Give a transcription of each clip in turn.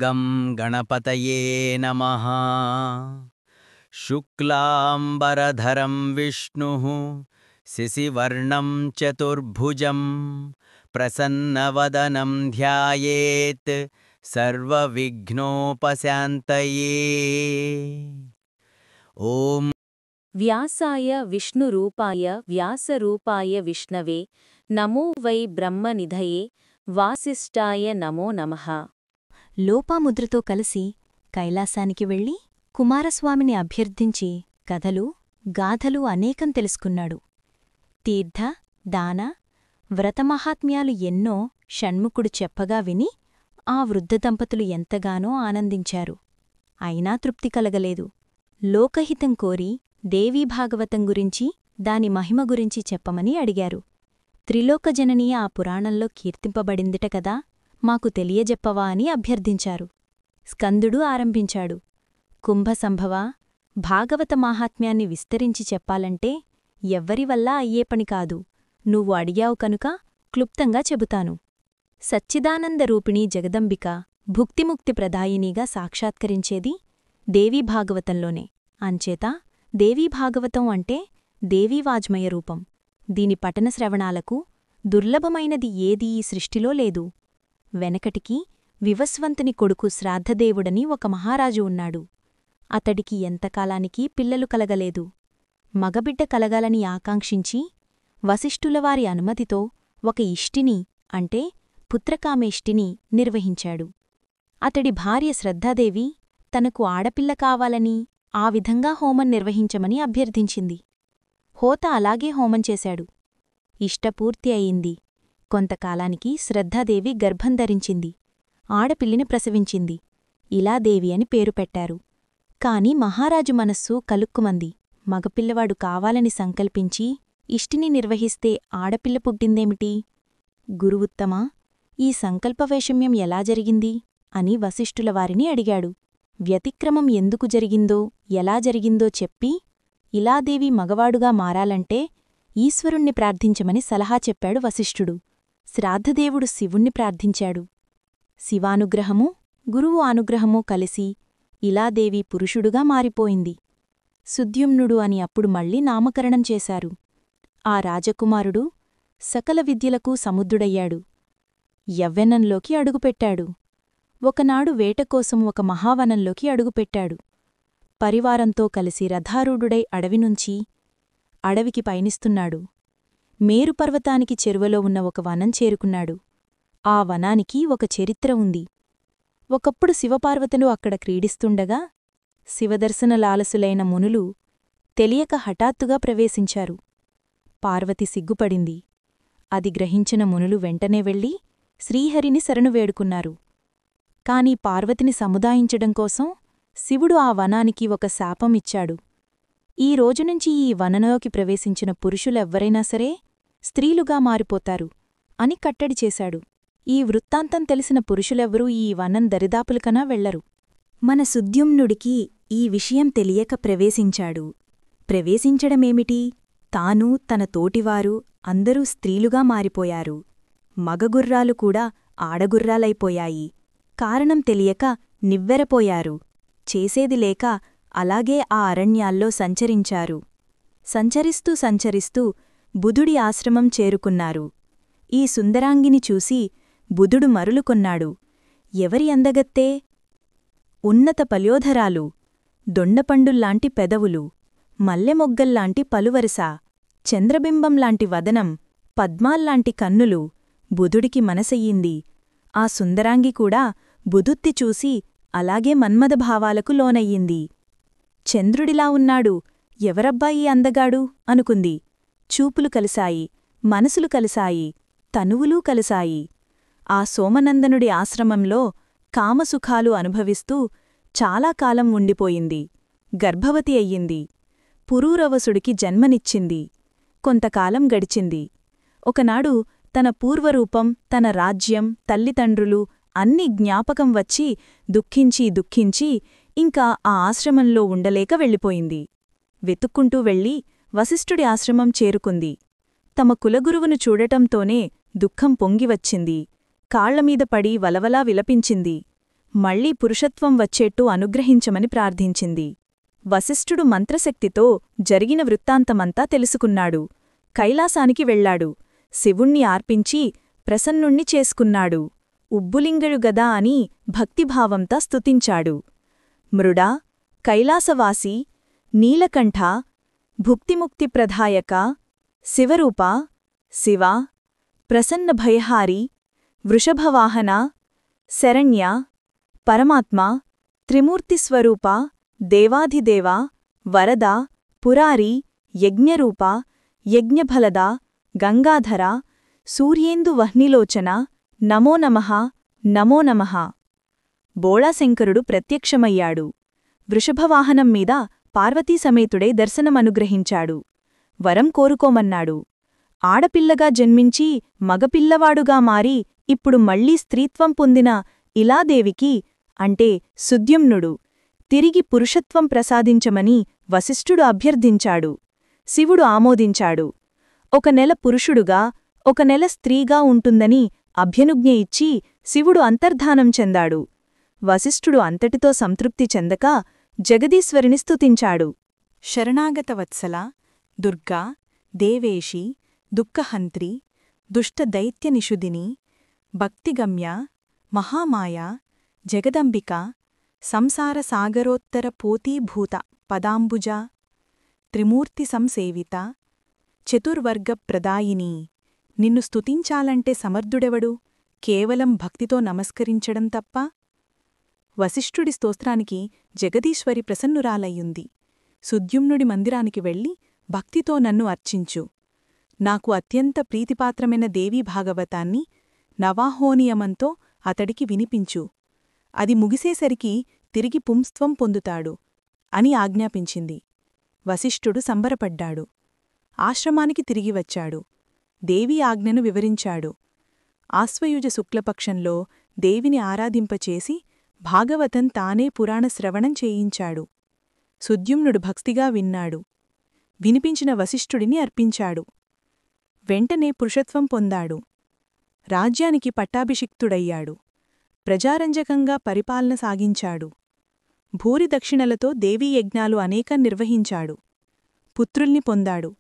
గం గణపతయే నమః. శుక్లాంబరధరం విష్ణుః శశివర్ణం చతుర్భుజం ప్రసన్నవదనం ధ్యాయేత్ సర్వవిఘ్నోపశాంతయే. ఓం వ్యాసాయ విష్ణురూపాయ వ్యాసరూపాయ విష్ణవే నమో వై బ్రహ్మనిధయే వాసిష్ఠాయ నమో నమః. లోపాముద్రతో కలిసి కైలాసానికి వెళ్ళి కుమారస్వామిని అభ్యర్థించి కథలు గాథలు అనేకం తెలుసుకున్నాడు. తీర్థ దాన వ్రతమహాత్మ్యాలు ఎన్నో షణ్ముఖుడు చెప్పగా విని ఆ వృద్ధ దంపతులు ఎంతగానో ఆనందించారు. అయినా తృప్తి కలగలేదు. లోకహితం కోరి దేవీభాగవతం గురించి దాని మహిమ గురించి చెప్పమని అడిగారు. త్రిలోకజనని ఆ పురాణంలో కీర్తింపబడిందిట కదా, మాకు తెలియజెప్పవా అని అభ్యర్థించారు. స్కందుడు ఆరంభించాడు. కుంభసంభవ, భాగవత మాహాత్మ్యాన్ని విస్తరించి చెప్పాలంటే ఎవ్వరివల్లా అయ్యే పని కాదు. నువ్వు అడిగావు కనుక క్లుప్తంగా చెబుతాను. సచ్చిదానందరూపిణీ జగదంబిక భుక్తిముక్తి ప్రదాయినిగా సాక్షాత్కరించేది దేవీభాగవతంలోనే. అంచేత దేవీభాగవతం అంటే దేవీవాజ్మయ రూపం. దీని పఠన శ్రవణాలకు దుర్లభమైనది ఏదీ ఈ సృష్టిలో లేదు. వెనకటికి వివస్వంతుని కొడుకు శ్రాద్ధదేవుడని ఒక మహారాజు ఉన్నాడు. అతడికి ఎంతకాలానికి పిల్లలు కలగలేదు. మగబిడ్డ కలగాలని ఆకాంక్షించి వశిష్ఠులవారి అనుమతితో ఒక ఇష్టిని అంటే పుత్రకామేష్టిని నిర్వహించాడు. అతడి భార్య శ్రద్ధాదేవి తనకు ఆడపిల్ల కావాలని ఆ విధంగా హోమం నిర్వహించమని అభ్యర్థించింది. హోత అలాగే హోమం చేశాడు. ఇష్టపూర్తి అయింది. కొంతకాలానికి శ్రద్ధాదేవి గర్భం ధరించింది. ఆడపిల్లిని ప్రసవించింది. ఇలాదేవి అని పేరు పెట్టారు. కాని మహారాజు మనస్సు కలుక్కుమంది. మగపిల్లవాడు కావాలని సంకల్పించి ఇష్టిని నిర్వహిస్తే ఆడపిల్ల పుట్టిందేమిటి? గురువుత్తమా, ఈ సంకల్పవైషమ్యం ఎలా జరిగింది అని వశిష్ఠులవారిని అడిగాడు. వ్యతిక్రమం ఎందుకు జరిగిందో ఎలా జరిగిందో చెప్పి ఇలాదేవి మగవాడుగా మారాలంటే ఈశ్వరుణ్ణి ప్రార్థించమని సలహా చెప్పాడు వశిష్ఠుడు. శ్రాద్ధదేవుడు శివుణ్ణి ప్రార్థించాడు. శివానుగ్రహమూ గురువు అనుగ్రహమూ కలిసి ఇలాదేవి పురుషుడుగా మారిపోయింది. సుద్యుమ్నుడు అని అప్పుడు మళ్లీ నామకరణం చేశారు. ఆ రాజకుమారుడు సకల విద్యలకు సముద్రుడయ్యాడు. యవ్వనంలోకి అడుగుపెట్టాడు. ఒకనాడు వేటకోసం ఒక మహావనంలోకి అడుగుపెట్టాడు. పరివారంతో కలిసి రథారూఢుడై అడవినుంచి అడవికి పయనిస్తున్నాడు. మేరుపర్వతానికి చెరువలో ఉన్న ఒక వనం చేరుకున్నాడు. ఆ వనానికి ఒక చరిత్ర ఉంది. ఒకప్పుడు శివపార్వతులు అక్కడ క్రీడిస్తుండగా శివదర్శనలాలసులైన మునులు తెలియక హఠాత్తుగా ప్రవేశించారు. పార్వతి సిగ్గుపడింది. అది గ్రహించిన మునులు వెంటనే వెళ్ళి శ్రీహరిని శరణు వేడుకున్నారు. కాని పార్వతిని సముదాయించడం కోసం శివుడు ఆ వనానికి ఒక శాపం ఇచ్చాడు. ఈ రోజునుంచి ఈ వనంలోకి ప్రవేశించిన పురుషులెవ్వరైనా సరే స్త్రీలుగా మారిపోతారు అని కట్టడి చేశాడు. ఈ వృత్తాంతం తెలిసిన పురుషులెవ్వరూ ఈ వనం దరిదాపులకనా వెళ్లరు. మన సుద్యుమ్నుడికి ఈ విషయం తెలియక ప్రవేశించాడు. ప్రవేశించడమేమిటి? తాను తన తోటివారు అందరూ స్త్రీలుగా మారిపోయారు. మగగుర్రాలు కూడా ఆడగుర్రాలైపోయాయి. కారణం తెలియక నివ్వెరపోయారు. చేసేది లేక అలాగే ఆ అరణ్యాల్లో సంచరించారు. సంచరిస్తూ సంచరిస్తూ బుధుడి ఆశ్రమం చేరుకున్నారు. ఈ సుందరాంగిని చూసి బుధుడు మరులుకొన్నాడు. ఎవరి అందగత్తే? ఉన్నత పల్యోధరాలు, దొండపండుల్లాంటి పెదవులు, మల్లెమొగ్గల్లాంటి పలువరస, చంద్రబింబంలాంటి వదనం, పద్మాల్లాంటి కన్నులు. బుధుడికి మనసయ్యింది. ఆ సుందరాంగి కూడా బుధుత్తి చూసి అలాగే మన్మథభావాలకు లోనయ్యింది. చంద్రుడిలా ఉన్నాడు, ఎవరబ్బాయి అందగాడు అనుకుంది. చూపులు కలిశాయి, మనసులు కలిశాయి, తనువులూ కలిశాయి. ఆ సోమనందనుడి ఆశ్రమంలో కామసుఖాలు అనుభవిస్తూ చాలా కాలం ఉండిపోయింది. గర్భవతి అయ్యింది. పురూరవసుడికి జన్మనిచ్చింది. కొంతకాలం గడిచింది. ఒకనాడు తన పూర్వరూపం, తన రాజ్యం, తల్లిదండ్రులు అన్నీ జ్ఞాపకం వచ్చి దుఃఖించి దుఃఖించి ఇంకా ఆ ఆశ్రమంలో ఉండలేక వెళ్ళిపోయింది. వెతుక్కుంటూ వెళ్ళి వశిష్ఠుడి ఆశ్రమం చేరుకుంది. తమ కులగురువును చూడటంతోనే దుఃఖం పొంగివచ్చింది. కాళ్లమీద పడి వలవలా విలపించింది. మళ్లీ పురుషత్వం వచ్చేట్టు అనుగ్రహించమని ప్రార్థించింది. వశిష్ఠుడు మంత్రశక్తితో జరిగిన వృత్తాంతమంతా తెలుసుకున్నాడు. కైలాసానికి వెళ్లాడు. శివుణ్ణి ఆర్పించి ప్రసన్నుణ్ణి చేసుకున్నాడు. ఉబ్బులింగడు గదా అని భక్తిభావంతా స్తుతించాడు. మృడా, కైలాసవాసి, నీలకంఠ, భుక్తిముక్తిప్రదాయక, శివరూప, శివ, ప్రసన్నభయహారి, వృషభవాహన, శరణ్య, పరమాత్మ, త్రిమూర్తిస్వరూప, దేవాధిదేవ, వరద, పురారి, యజ్ఞరూప, యజ్ఞఫలద, గంగాధర, సూర్యేందువహ్నిలోచన, నమో నమః, నమో నమః. బోళాశంకరుడు ప్రత్యక్షమయ్యాడు. వృషభవాహనం మీద పార్వతీసమేతుడై దర్శనమనుగ్రహించాడు. వరం కోరుకోమన్నాడు. ఆడపిల్లగా జన్మించి మగపిల్లవాడుగా మారి ఇప్పుడు మళ్లీ స్త్రీత్వం పొందిన ఇలాదేవికి, అంటే సుద్యుమ్నుడు, తిరిగి పురుషత్వం ప్రసాదించమని వశిష్ఠుడు అభ్యర్థించాడు. శివుడు ఆమోదించాడు. 1 నెల పురుషుడుగా 1 నెల స్త్రీగా ఉంటుందని అభ్యనుజ్ఞ ఇచ్చి శివుడు అంతర్ధానం చెందాడు. వశిష్ఠుడు అంతటితో సంతృప్తి చెందక జగదీశ్వరిని స్తుతించాడు. శరణాగతవత్సల, దుర్గా, దేవేశి, దుఃఖహంత్రి, దుష్టదైత్యనిషుదిని, భక్తిగమ్య, మహామాయ, జగదంబిక, సంసారసాగరోత్తర పోతీభూత పదాంబుజ, త్రిమూర్తి సంసేవిత, చతుర్వర్గప్రదాయిని. నిన్ను స్తుతించాలంటే సమర్థుడెవడు? కేవలం భక్తితో నమస్కరించడం తప్ప? వశిష్ఠుడి స్తోత్రానికి జగదీశ్వరి ప్రసన్నురాలయ్యుంది. సుద్యుమ్నుడి మందిరానికి వెళ్ళి భక్తితో నన్ను అర్చించు. నాకు అత్యంత ప్రీతిపాత్రమైన దేవీ భాగవతాన్ని నవాహోనియమంతో అతడికి వినిపించు. అది ముగిసేసరికి తిరిగి పుంస్త్వం పొందుతాడు అని ఆజ్ఞాపించింది. వశిష్ఠుడు సంబరపడ్డాడు. ఆశ్రమానికి తిరిగి వచ్చాడు. దేవీ ఆజ్ఞను వివరించాడు. ఆశ్వయుజ శుక్లపక్షంలో దేవిని ఆరాధింపచేసి భాగవతం తానే పురాణ శ్రవణం చేయించాడు. సుద్యుమ్నుడు భక్తిగా విన్నాడు. వినిపించిన వశిష్ఠుడిని అర్పించాడు. వెంటనే పురుషత్వం పొందాడు. రాజ్యానికి పట్టాభిషిక్తుడయ్యాడు. ప్రజారంజకంగా పరిపాలన సాగించాడు. భూరి దక్షిణలతో దేవీ యజ్ఞాలు అనేకం నిర్వహించాడు. పుత్రుల్ని పొందాడు.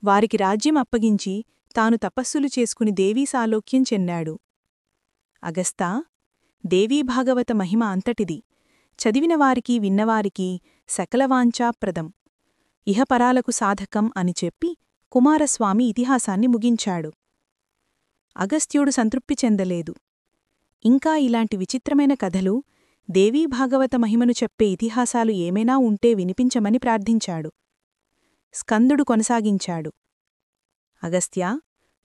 వారికి రాజ్యం అప్పగించి తాను తపస్సులు చేసుకుని దేవీ సాలోక్యం చెందాడు. అగస్తా, దేవీభాగవత మహిమ అంతటిది. చదివినవారికి విన్నవారికి సకలవాంఛాప్రదం, ఇహపరాలకు సాధకం అని చెప్పి కుమారస్వామి ఇతిహాసాన్ని ముగించాడు. అగస్త్యుడు సంతృప్తి చెందలేదు. ఇంకా ఇలాంటి విచిత్రమైన కథలు, దేవీభాగవత మహిమను చెప్పే ఇతిహాసాలు ఏమైనా ఉంటే వినిపించమని ప్రార్థించాడు. స్కందుడు కొనసాగించాడు. అగస్త్యా,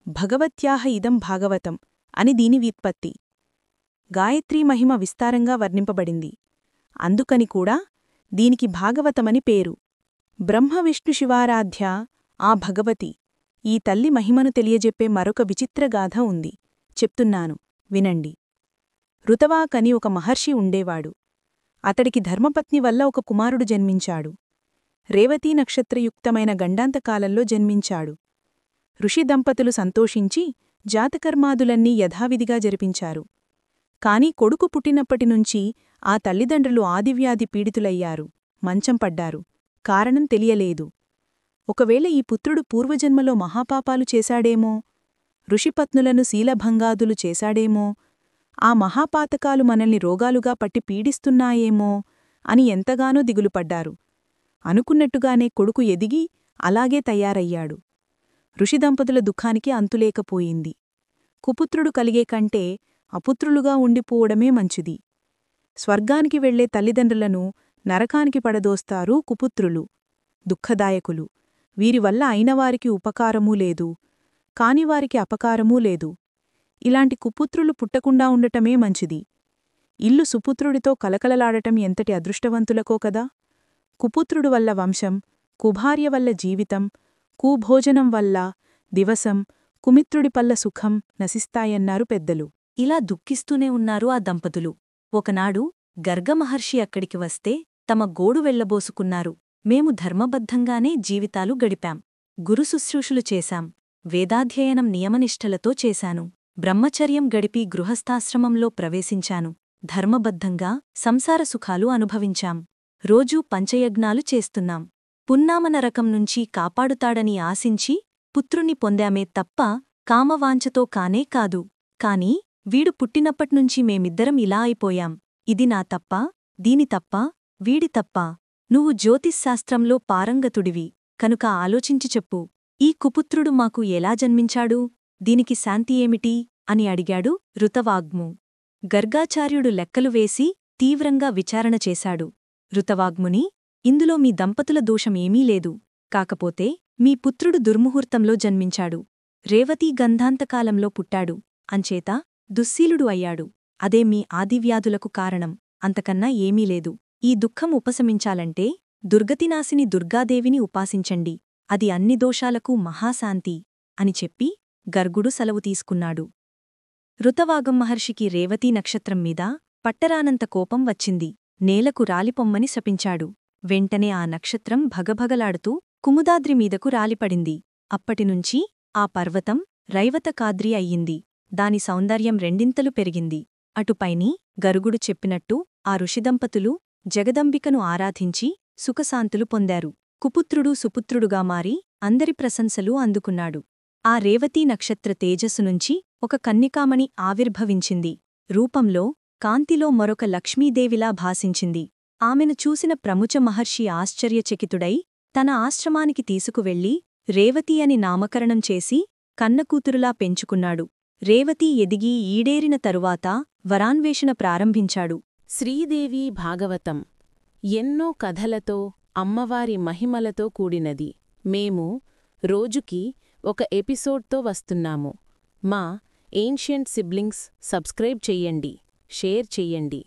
భగవత్యాహ ఇదం భాగవతం అని దీని వ్యుత్పత్తి. గాయత్రీ మహిమ విస్తారంగా వర్ణింపబడింది. అందుకని కూడా దీనికి భాగవతమని పేరు. బ్రహ్మవిష్ణుశివారాధ్య ఆ భగవతి, ఈ తల్లి మహిమను తెలియజెప్పే మరొక విచిత్రగాథ ఉంది. చెప్తున్నాను, వినండి. ఋతవాకని ఒక మహర్షి ఉండేవాడు. అతడికి ధర్మపత్ని వల్ల ఒక కుమారుడు జన్మించాడు. రేవతీ నక్షత్రయుక్తమైన గండాంతకాలంలో జన్మించాడు. ఋషి దంపతులు సంతోషించి జాతకర్మాదులన్నీ యథావిధిగా జరిపించారు. కాని కొడుకు పుట్టినప్పటినుంచి ఆ తల్లిదండ్రులు ఆదివ్యాధి పీడితులయ్యారు, మంచం పడ్డారు. కారణం తెలియలేదు. ఒకవేళ ఈ పుత్రుడు పూర్వజన్మలో మహాపాపాలు చేశాడేమో, ఋషిపత్నులను శీలభంగాదులు చేశాడేమో, ఆ మహాపాతకాలు మనల్ని రోగాలుగా పట్టి పీడిస్తున్నాయేమో అని ఎంతగానో దిగులుపడ్డారు. అనుకున్నట్టుగానే కొడుకు ఎదిగి అలాగే తయారయ్యాడు. ఋషిదంపతుల దుఃఖానికి అంతులేకపోయింది. కుపుత్రుడు కలిగే కంటే అపుత్రులుగా ఉండిపోవడమే మంచిది. స్వర్గానికి వెళ్లే తల్లిదండ్రులను నరకానికి పడదోస్తారు కుపుత్రులు, దుఃఖదాయకులు. వీరివల్ల అయినవారికి ఉపకారమూ లేదు, కానివారికి అపకారమూ లేదు. ఇలాంటి కుపుత్రులు పుట్టకుండా ఉండటమే మంచిది. ఇల్లు సుపుత్రుడితో కలకలలాడటం ఎంతటి అదృష్టవంతులకో కదా. కుపుత్రుడు వల్ల వంశం, కుభార్య వల్ల జీవితం, కుభోజనం వల్ల దివసం, కుమిత్రుడిపల్ల సుఖం నశిస్తాయన్నారు పెద్దలు. ఇలా దుఃఖిస్తూనే ఉన్నారు ఆ దంపతులు. ఒకనాడు గర్గమహర్షి అక్కడికి వస్తే తమ గోడు వెళ్లబోసుకున్నారు. మేము ధర్మబద్ధంగానే జీవితాలు గడిపాం. గురుశుశ్రూషులు చేశాం. వేదాధ్యయనం నియమనిష్టలతో చేశాను. బ్రహ్మచర్యం గడిపి గృహస్థాశ్రమంలో ప్రవేశించాను. ధర్మబద్ధంగా సంసార సుఖాలు అనుభవించాం. రోజూ పంచయజ్ఞాలు చేస్తున్నాం. పున్నామనరకం నుంచి కాపాడుతాడని ఆశించి పుత్రుణ్ణి పొందామే తప్ప కామవాంఛతో కానే కాదు. కాని వీడు పుట్టినప్పట్నుంచి మేమిద్దరం ఇలా అయిపోయాం. ఇది నా తప్పా, దీని తప్పా, వీడి తప్పా? నువ్వు జ్యోతిశ్శాస్త్రంలో పారంగతుడివి కనుక ఆలోచించి చెప్పు. ఈ కుపుత్రుడు మాకు ఎలా జన్మించాడు? దీనికి శాంతి ఏమిటి? అని అడిగాడు ఋతవాగ్ము. గర్గాచార్యుడు లెక్కలు వేసి తీవ్రంగా విచారణ చేశాడు. ఋతవాగ్ముని, ఇందులో మీ దంపతుల దోషమేమీ లేదు. కాకపోతే మీ పుత్రుడు దుర్ముహూర్తంలో జన్మించాడు. రేవతీ గంధాంతకాలంలో పుట్టాడు. అంచేత దుశ్శీలుడు అయ్యాడు. అదే మీ ఆదివ్యాధులకు కారణం. అంతకన్నా ఏమీ లేదు. ఈ దుఃఖం ఉపశమించాలంటే దుర్గతినాశిని దుర్గాదేవిని ఉపాసించండి. అది అన్ని దోషాలకు మహాశాంతి అని చెప్పి గర్గుడు సెలవు తీసుకున్నాడు. ఋతవాగం మహర్షికి రేవతీ నక్షత్రం మీద పట్టరానంత కోపం వచ్చింది. నేలకు రాలిపొమ్మని శపించాడు. వెంటనే ఆ నక్షత్రం భగభగలాడుతూ కుముదాద్రి మీదకు రాలిపడింది. అప్పటినుంచి ఆ పర్వతం రైవతకాద్రి అయ్యింది. దాని సౌందర్యం రెండింతలు పెరిగింది. అటుపైని గరుగుడు చెప్పినట్టు ఆ ఋషిదంపతులు జగదంబికను ఆరాధించి సుఖశాంతులు పొందారు. కుపుత్రుడు సుపుత్రుడుగా మారి అందరి ప్రశంసలు అందుకున్నాడు. ఆ రేవతీ నక్షత్ర తేజస్సునుంచి ఒక కన్నికామణి ఆవిర్భవించింది. రూపంలో, కాంతిలో మరొక లక్ష్మీదేవిలా భాసించింది. ఆమెను చూసిన ప్రముచ మహర్షి ఆశ్చర్యచకితుడై తన ఆశ్రమానికి తీసుకువెళ్లి రేవతీ అని నామకరణం చేసి కన్నకూతురులా పెంచుకున్నాడు. రేవతీ ఎదిగి ఈడేరిన తరువాత వరాన్వేషణ ప్రారంభించాడు. శ్రీదేవి భాగవతం ఎన్నో కథలతో అమ్మవారి మహిమలతో కూడినది. మేము రోజుకి ఒక ఎపిసోడ్తో వస్తున్నాము. మా ఏన్షియంట్ సిబ్లింగ్స్ సబ్స్క్రైబ్ చెయ్యండి, షేర్ చెయ్యండి.